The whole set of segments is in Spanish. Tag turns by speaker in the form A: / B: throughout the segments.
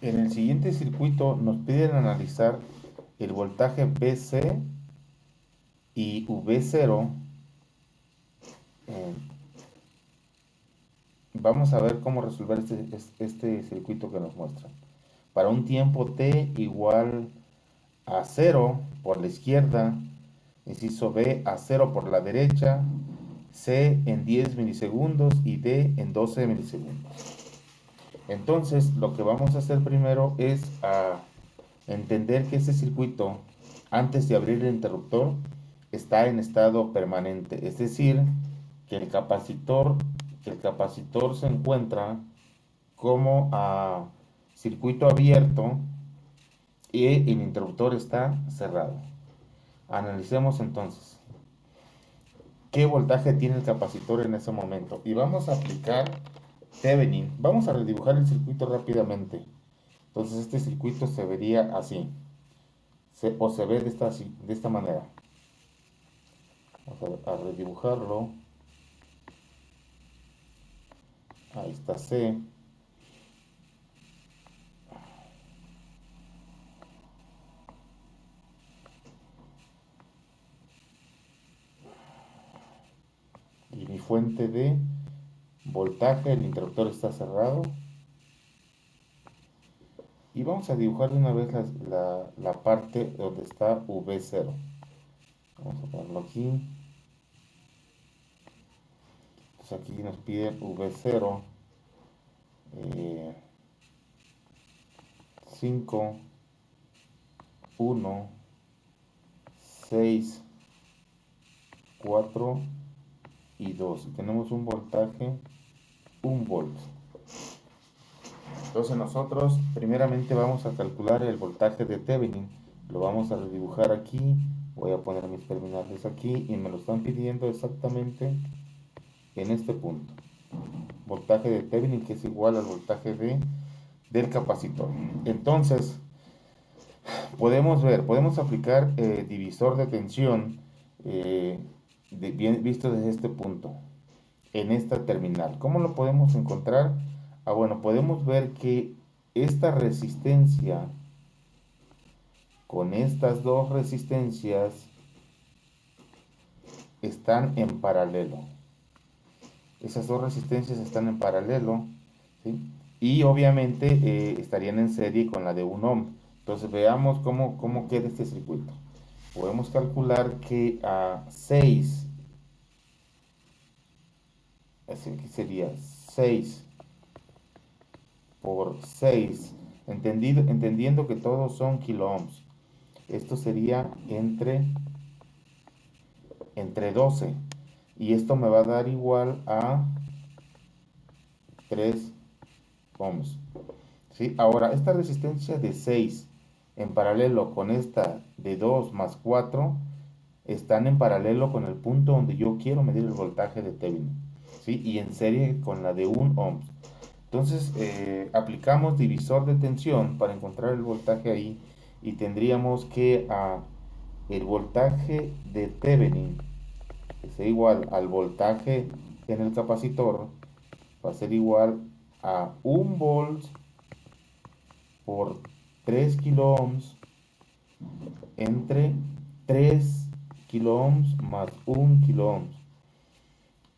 A: En el siguiente circuito nos piden analizar el voltaje VC y V0. Eh, Vamos a ver cómo resolver este circuito que nos muestra. Para un tiempo t igual a 0 por la izquierda, inciso B a 0 por la derecha, C en 10 milisegundos y D en 12 milisegundos. Entonces, lo que vamos a hacer primero es entender que este circuito, antes de abrir el interruptor, está en estado permanente, es decir, que el capacitor se encuentra como circuito abierto y el interruptor está cerrado. Analicemos entonces qué voltaje tiene el capacitor en ese momento y vamos a aplicar Thevenin. Vamos a redibujar el circuito rápidamente. Entonces este circuito se vería así, o se ve de esta manera. Vamos a redibujarlo. Ahí está C. Y mi fuente de voltaje, el interruptor está cerrado. Y vamos a dibujar de una vez la parte donde está V0. Vamos a ponerlo aquí. Entonces aquí nos piden V0. 5, 1, 6, 4 y 2. Y tenemos un voltaje, 1 volt. Entonces nosotros primeramente vamos a calcular el voltaje de Thevenin. Lo vamos a redibujar aquí. Voy a poner mis terminales aquí y me lo están pidiendo exactamente en este punto. Voltaje de Thevenin, que es igual al voltaje del capacitor. Entonces podemos aplicar divisor de tensión, bien visto desde este punto, en esta terminal. ¿Cómo lo podemos encontrar? Bueno, podemos ver que esta resistencia con estas dos resistencias están en paralelo. Esas dos resistencias están en paralelo, ¿sí? Y obviamente estarían en serie con la de 1 ohm. Entonces veamos cómo queda este circuito. Podemos calcular que a 6, así que sería 6 por 6, entendiendo que todos son kilo ohms. Esto sería entre 12. Y esto me va a dar igual a 3 ohms. ¿Sí? Ahora, esta resistencia de 6 en paralelo con esta de 2 más 4 están en paralelo con el punto donde yo quiero medir el voltaje de Thevenin, ¿sí? Y en serie con la de 1 ohm. Entonces aplicamos divisor de tensión para encontrar el voltaje ahí y tendríamos que el voltaje de Thevenin, que sea igual al voltaje en el capacitor, va a ser igual a 1 volt por 3 kilo ohms entre 3 kilo ohms más 1 kilo ohms.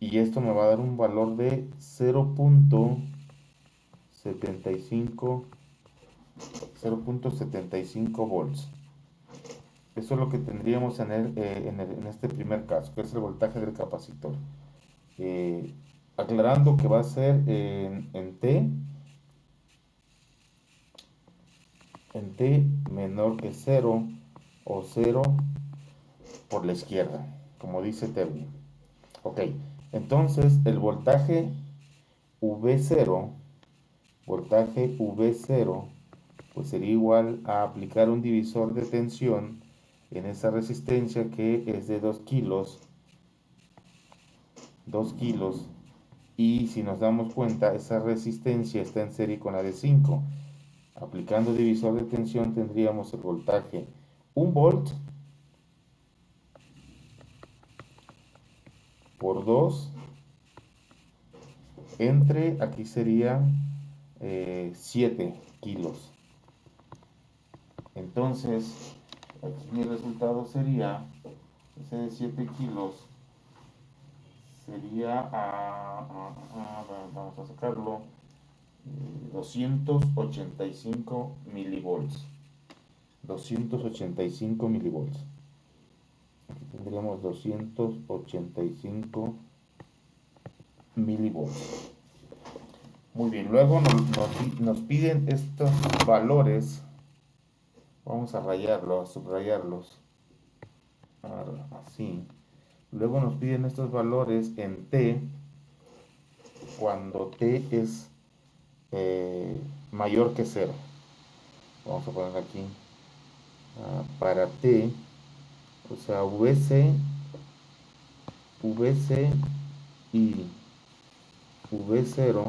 A: Y esto me va a dar un valor de 0.75 volts. Eso es lo que tendríamos en este primer caso, que es el voltaje del capacitor. Aclarando que va a ser en T menor que 0 o 0 por la izquierda, como dice Thevenin. Ok, entonces el voltaje V0, pues sería igual a aplicar un divisor de tensión en esa resistencia que es de 2 kilos, y si nos damos cuenta, esa resistencia está en serie con la de 5. Aplicando divisor de tensión tendríamos el voltaje 1 volt por 2 entre, aquí sería 7 kilos. Entonces, aquí mi resultado sería, ese de 7 kilos, sería, vamos a sacarlo, 285 milivolts. 285 milivolts. Aquí tendríamos 285 milivolts. Muy bien, luego nos piden estos valores. Vamos a rayarlos, a subrayarlos. Así. Luego nos piden estos valores en T, cuando T es mayor que 0. Vamos a poner aquí. Para T, o sea, VC y V0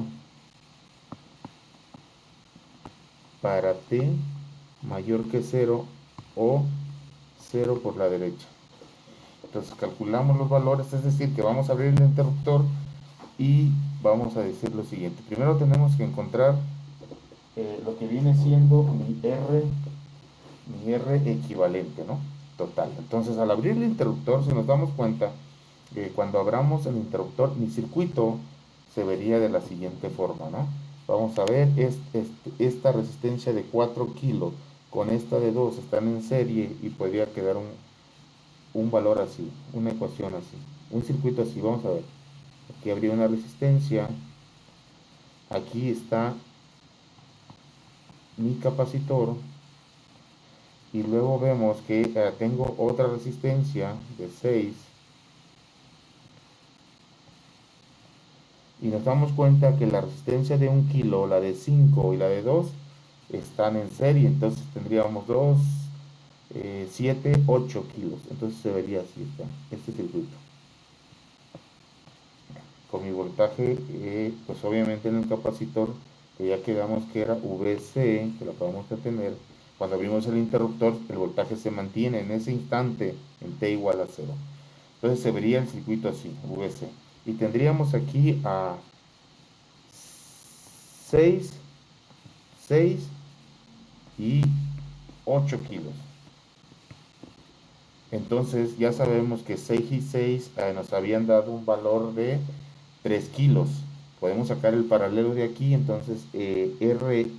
A: para T mayor que 0 o 0 por la derecha. Entonces calculamos los valores, es decir, que vamos a abrir el interruptor y vamos a decir lo siguiente. Primero tenemos que encontrar lo que viene siendo mi R equivalente, ¿no? Total. Entonces al abrir el interruptor, si nos damos cuenta, cuando abramos el interruptor, mi circuito se vería de la siguiente forma, ¿no? Vamos a ver, esta resistencia de 4 kilos con esta de 2 están en serie y podría quedar un valor así, una ecuación así, un circuito así. Vamos a ver, aquí habría una resistencia, aquí está mi capacitor, y luego vemos que tengo otra resistencia de 6, y nos damos cuenta que la resistencia de 1 kilo, la de 5 y la de 2 están en serie. Entonces tendríamos 2, 7, 8 kilos. Entonces se vería así este circuito. Con mi voltaje, pues obviamente en el capacitor, que ya quedamos que era VC, que lo acabamos de tener. Cuando abrimos el interruptor, el voltaje se mantiene en ese instante en T igual a 0. Entonces se vería el circuito así, VC. Y tendríamos aquí a 6 y 8 kilos. Entonces ya sabemos que 6 y 6 nos habían dado un valor de 3 kilos. Podemos sacar el paralelo de aquí. Entonces R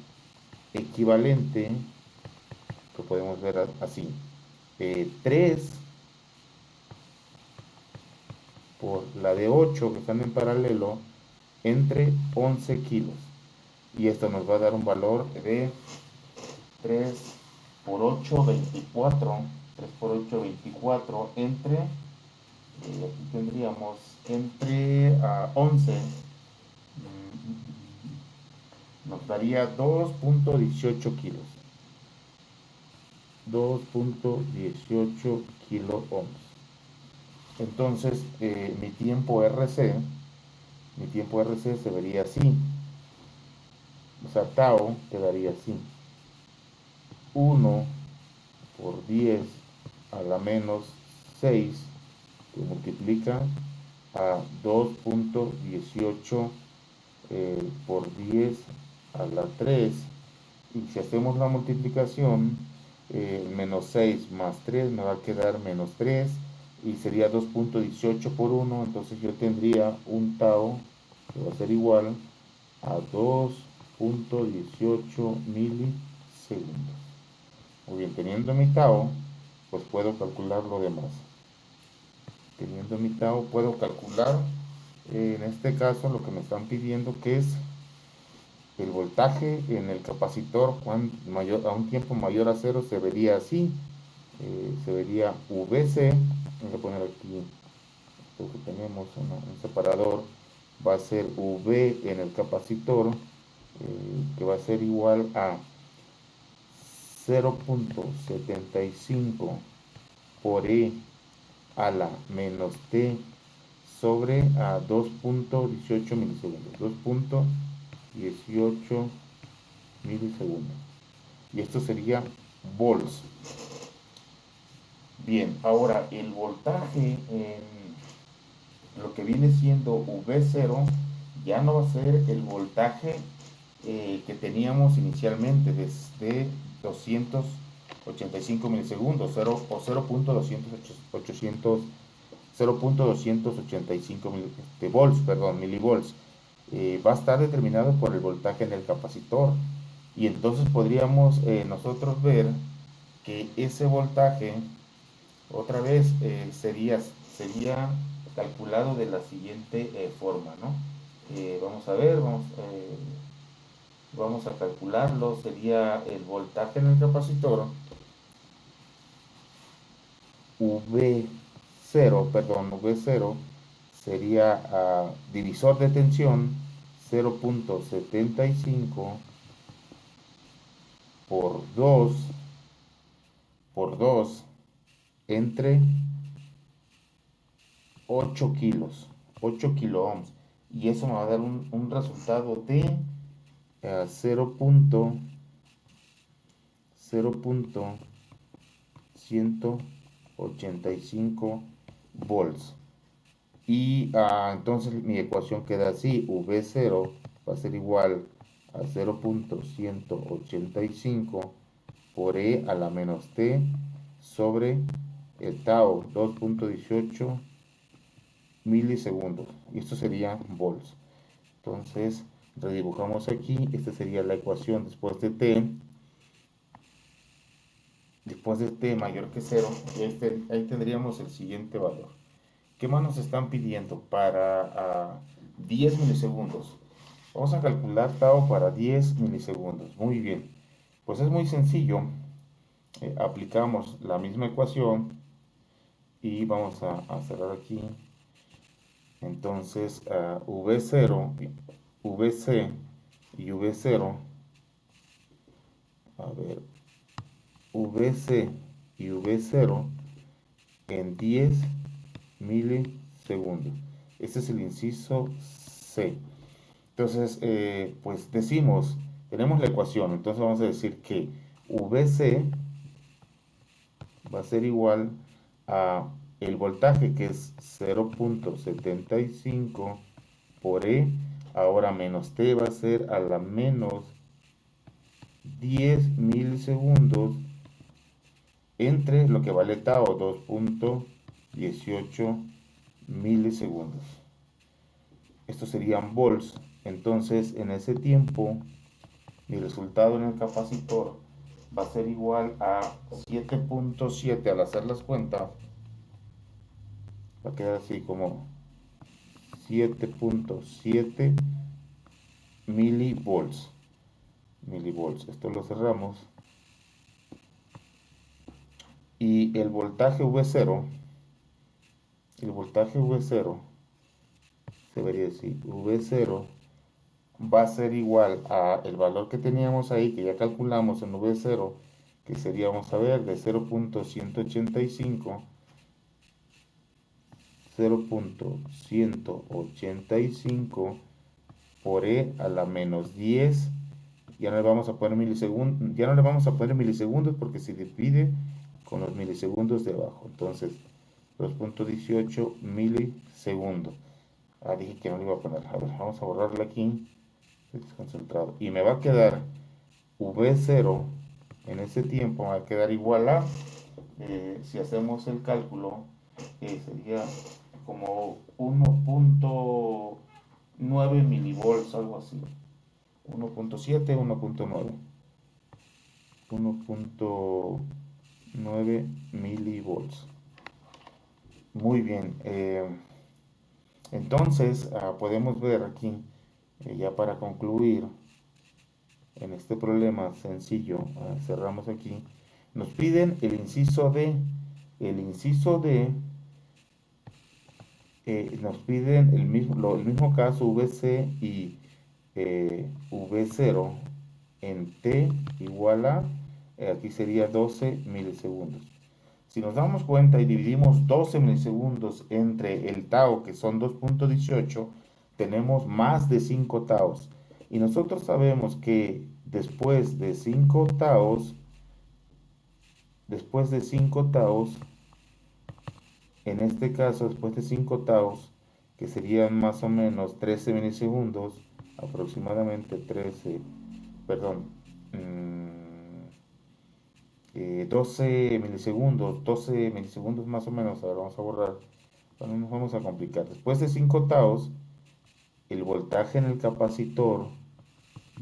A: equivalente, lo podemos ver así, 3 por la de 8, que están en paralelo, entre 11 kilos. Y esto nos va a dar un valor de 3 por 8, 24. 3 por 8, 24 entre, aquí tendríamos entre 11, nos daría 2.18 kilos. 2.18 kilo ohms. Entonces mi tiempo RC se vería así. O sea, tau quedaría así. 1 por 10 a la menos 6, que multiplica a 2.18 por 10 a la 3. Y si hacemos la multiplicación, menos 6 más 3 me va a quedar menos 3, y sería 2.18 por 1. Entonces yo tendría un tau que va a ser igual a 2.18 milisegundos. Muy bien, teniendo mi tau, pues puedo calcular lo demás. Teniendo mi tau, puedo calcular, en este caso, lo que me están pidiendo, que es el voltaje en el capacitor a un tiempo mayor a 0, se vería así. Se vería VC. Voy a poner aquí esto que tenemos, un separador. Va a ser V en el capacitor, que va a ser igual a 0.75 por E a la menos T sobre a 2.18 milisegundos. 2.18 milisegundos. Y esto sería volts. Bien, ahora el voltaje en lo que viene siendo V0 ya no va a ser el voltaje que teníamos inicialmente desde 200 85 milisegundos, 0 o 0.285 volts, perdón, milivolts. Va a estar determinado por el voltaje en el capacitor. Y entonces podríamos nosotros ver que ese voltaje, otra vez, sería calculado de la siguiente forma, ¿no? Vamos a ver, vamos a calcularlo. Sería el voltaje en el capacitor, V0, perdón, V0 sería divisor de tensión 0.75 por 2 entre 8 kilos, 8 kilo ohms. Y eso me va a dar un resultado de 0.185 volts. Y entonces mi ecuación queda así: V0 va a ser igual a 0.185 por E a la menos T sobre el tau, 2.18 milisegundos. Y esto sería volts. Entonces redibujamos aquí. Esta sería la ecuación después de T mayor que 0. Y ahí tendríamos el siguiente valor. ¿Qué más nos están pidiendo para 10 milisegundos? Vamos a calcular tau para 10 milisegundos. Muy bien. Pues es muy sencillo. Aplicamos la misma ecuación y vamos a cerrar aquí. Entonces, V0, VC y V0, a ver, VC y V0 en 10 milisegundos. Este es el inciso C. Entonces, pues decimos, tenemos la ecuación, entonces vamos a decir que VC va a ser igual a el voltaje, que es 0.75 por E, ahora menos T va a ser a la menos 10 milisegundos entre lo que vale tau, 2.18 milisegundos. Estos serían volts. Entonces, en ese tiempo, mi resultado en el capacitor va a ser igual a 7.7. Al hacer las cuentas, va a quedar así como 7.7 milivolts. Esto lo cerramos. Y el voltaje V0 se vería así: V0 va a ser igual a el valor que teníamos ahí, que ya calculamos en V0, que sería, vamos a ver, de 0.185 por E a la menos 10. Ya no le vamos a poner milisegundos, ya no le vamos a poner milisegundos porque se divide con los milisegundos de abajo. Entonces, 2.18 milisegundos. Dije que no le iba a poner. A ver, vamos a borrarle aquí. Estoy desconcentrado. Y me va a quedar V0 en ese tiempo, me va a quedar igual a, si hacemos el cálculo, sería como 1.9 milivolts, algo así. 1.7, 1.9. 1.9 milivolts. Muy bien. Entonces, podemos ver aquí, ya para concluir, en este problema sencillo, cerramos aquí. Nos piden el inciso D. El inciso D nos piden el mismo caso VC y V0 en T igual a, aquí sería 12 milisegundos. Si nos damos cuenta y dividimos 12 milisegundos entre el tau, que son 2.18, tenemos más de 5 taus. Y nosotros sabemos que después de 5 taus, en este caso, después de 5 taus, que serían más o menos 13 milisegundos, aproximadamente 13, perdón, 12 milisegundos, 12 milisegundos más o menos. A ver, vamos a borrar, no nos vamos a complicar. Después de 5 taos, el voltaje en el capacitor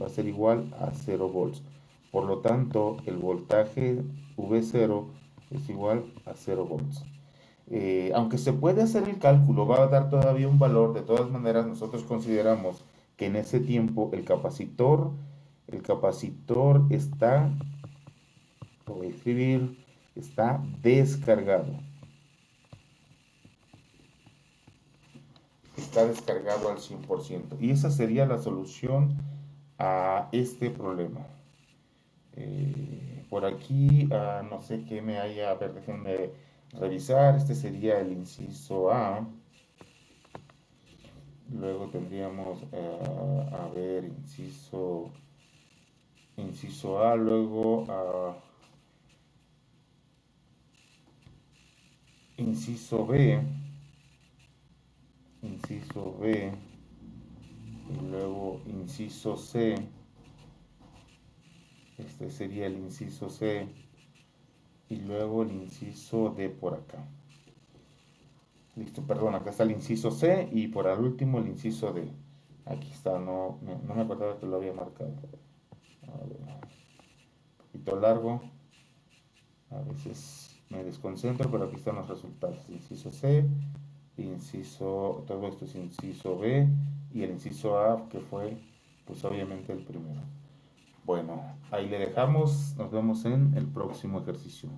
A: va a ser igual a 0 volts. Por lo tanto, el voltaje V0 es igual a 0 volts. Aunque se puede hacer el cálculo, va a dar todavía un valor. De todas maneras, nosotros consideramos que en ese tiempo el capacitor está, lo voy a escribir, está descargado. Está descargado al 100%. Y esa sería la solución a este problema. Por aquí, no sé qué me haya, a ver, déjenme revisar. Este sería el inciso A. Luego tendríamos, a ver, inciso A, luego inciso B, inciso B, y luego inciso C. Este sería el inciso C, y luego el inciso D por acá. Listo, perdón, acá está el inciso C y por al último el inciso D. Aquí está, no me acordaba que lo había marcado. A ver, un poquito largo. A veces me desconcentro, pero aquí están los resultados. Inciso C, todo esto es inciso B y el inciso A, que fue, pues obviamente el primero. Bueno, ahí le dejamos. Nos vemos en el próximo ejercicio.